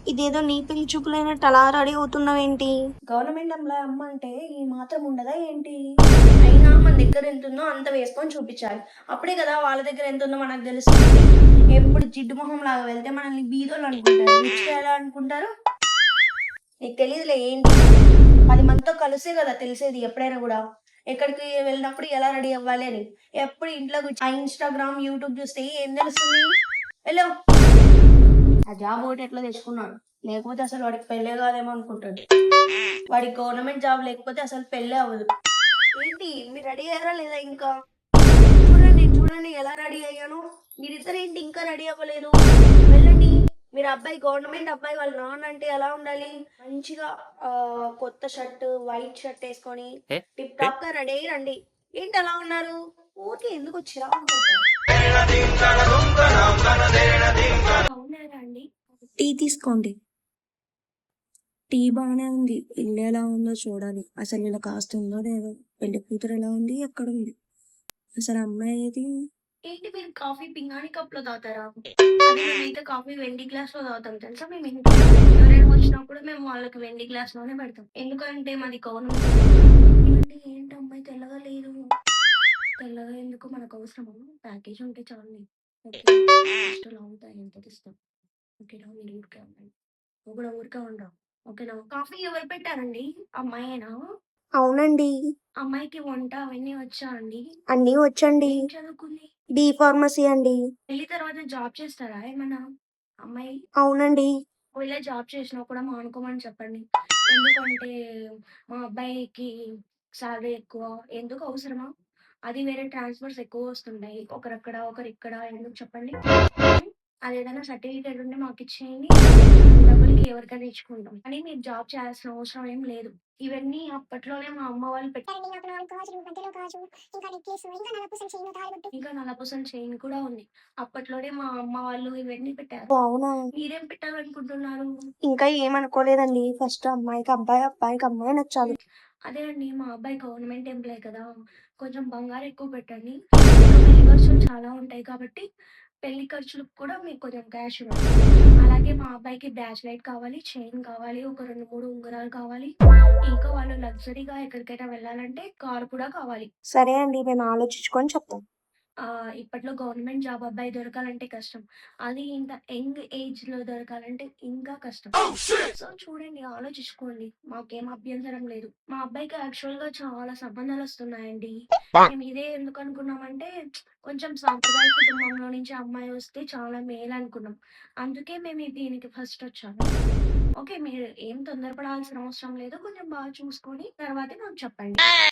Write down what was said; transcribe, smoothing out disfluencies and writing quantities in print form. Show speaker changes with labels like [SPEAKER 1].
[SPEAKER 1] ఇదేదో నీ పెళ్లి చూపులైనట్టు అలా రెడీ అవుతున్నావేంటి? గవర్నమెంట్ ఎంప్లాయ్ అమ్మ అంటే ఈ మాత్రం ఉండదా ఏంటి? అయినా మన దగ్గర ఎంతుందో అంత వేసుకొని చూపించాలి. అప్పుడే కదా వాళ్ళ దగ్గర ఎంతుందో మనకు తెలుస్తుంది. ఎప్పుడు జిడ్డు మొహం లాగా వెళ్తే మనల్ని బీదోళ్ళు అనుకుంటారు. రిచ్‌గా ఎలా అనుకుంటారు? నీకు తెలీదులే ఏంటి. 10 మందితో కలిసే కదా తెలిసేది ఎప్పుడైనా గూడా. ఎక్కడికి వెళ్ళినప్పుడు ఎలా రెడీ అవ్వాలి అని. ఎప్పుడు ఇంట్లో కూర్చొని ఆ ఇన్‌స్టాగ్రామ్, యూట్యూబ్ చూస్తే ఏం తెలుస్తుంది? వెళ్ళు. ఆ జాబ్ ఒకటి ఎట్లా తెచ్చుకున్నాడు. లేకపోతే అసలు వాడికి పెళ్ళే కాదేమో అనుకుంటాడు. వాడికి గవర్నమెంట్ జాబ్ లేకపోతే అసలు పెళ్ళే అవ్వదు. ఏంటి మీరు రెడీ అయ్యారా లేదా ఇంకా? చూడండి, చూడండి ఎలా రెడీ అయ్యానో. మీరిద్దరేంటి ఇంకా రెడీ అవ్వలేదు? వెళ్ళండి. మీరు అబ్బాయి గవర్నమెంట్ అబ్బాయి వాళ్ళ నాన్న అంటే ఎలా ఉండాలి? మంచిగా కొత్త షర్ట్, వైట్ షర్ట్ ఏసుకొని టిప్ టాప్‌గా రెడీ అయ్యి రండి. ఏంటి అలా ఉన్నారు? ఊరికే ఎందుకొచ్చిర్రా అనుకుంటారు. అవునారా అండి? టీ తీసుకోండి. టీ బానే ఉంది. ఇల్లు ఎలా ఉందో చూడాలి. అసలు ఇలా కాస్ట్ ఉందో లేదో? పెళ్లి కూతురు ఎలా ఉంది? ఎక్కడుంది? అసలు అమ్మాయి ఏది? ఏంటి మీరు కాఫీ పింగాణి కప్‌లో తాగుతారా? అదే మేమైతే కాఫీ వెండి గ్లాస్‌లో తాగుతాం తెలుసా మేము ఇంట్లో. ఎవరైనా వచ్చినప్పుడు మేము వాళ్ళకి వెండి గ్లాస్‌లోనే పెడతాం. ఎందుకంటే మాది గవర్నమెంట్. ఏవండీ ఏంటి అమ్మాయి తెల్లగా లేదు? తెల్లగా ఎందుకు మనకు అవసరమా? ప్యాకేజ్ ఉంటే చాలులే. ఓకే. ఫస్ట్ లాగుతా ఎంత తీస్తాం. ఓకేనా? మీరు ఊరికే ఉండండి. నువ్వు కూడా ఊరికే ఉండవు. ఓకేనా? కాఫీ ఎవరు పెట్టారండి? అమ్మాయేనా? అవునండి. అమ్మాయికి వంట అవన్నీ వచ్చా అండి? అన్నీ వచ్చండి. ఏం చదువుకుంది? బీ ఫార్మసీ అండి. పెళ్లి తర్వాత జాబ్ చేస్తారా ఏమన్నా అమ్మాయి? అవునండి. ఒకవేళ జాబ్ చేసినా కూడా మానుకోమని చెప్పండి. ఎందుకంటే మా అబ్బాయికి సాలరీ ఎక్కువ. ఎందుకు అవసరమా? అది వేరే ట్రాన్స్‌ఫర్స్ ఎక్కువొస్తుంటాయి. ఒకరక్కడ, ఒకరిక్కడ ఎందుకు చెప్పండి? హ్మ్. అదేదైనా సర్టిఫికేట్ ఉంటే మాకిచ్చేయండి. మేము డబ్బులకి ఎవరికైనా ఇచ్చుకుంటాం. కానీ మీరు జాబ్ చేయాల్సిన అవసరం ఏం లేదు. ఇవన్నీ అప్పట్లోనే మా అమ్మ వాళ్ళు పెట్టారు. ఇంకా నల్లపూసల చైన్ కూడా ఉంది. అప్పట్లోనే మా అమ్మ వాళ్ళు ఇవన్నీ పెట్టారు. అవునా? మీరేం పెట్టాలనుకుంటున్నారు? ఇంకా ఏమనుకోలేదండి. ఫస్ట్ అమ్మాయికి అబ్బాయి, అబ్బాయికి అమ్మాయి నచ్చాలి. అదే అండి మా అబ్బాయి గవర్నమెంట్ ఎంప్లాయ్ కదా! కొంచెం బంగారం ఎక్కువ పెట్టండి. ఇంకా పెళ్లి ఖర్చులు చాలా ఉంటాయి కాబట్టి, పెళ్లి ఖర్చులకు కూడా మీకు కొంచెం క్యాష్ ఇవ్వండి. అలాగే మా అబ్బాయికి బ్రాస్లెట్ కావాలి, చైన్ కావాలి, ఒక 2, 3 ఉంగరాలు కావాలి. ఇంకా వాళ్ళు లగ్జరీగా ఎక్కడికైనా వెళ్ళాలంటే కారు కూడా కావాలి. సరే అండి. మేము ఆలోచించుకొని చెప్తాం. ఇప్పట్లో గవర్నమెంట్ జాబ్ అబ్బాయి దొరకాలంటే కష్టం. అది ఇంత యంగ్ ఏజ్‌లో దొరకాలంటే ఇంకా కష్టం. సో, చూడండి ఆలోచించుకోండి. మాకేం అభ్యంతరం లేదు. మా అబ్బాయికి యాక్చువల్‌గా చాలా సంబంధాలొస్తున్నాయండి. మేము ఇదే ఎందుకనుకున్నామంటే కొంచెం సాంప్రదాయ కుటుంబంలో నుంచి అమ్మాయి వస్తే చాలా మేలనుకున్నాం. అందుకే మేము దీనికి ఫస్టొచ్చాము. ఓకే. మీరు ఏం తొందరపడాల్సిన అవసరం లేదు. కొంచెం బాగా చూసుకొని తర్వాతే మాకు చెప్పండి.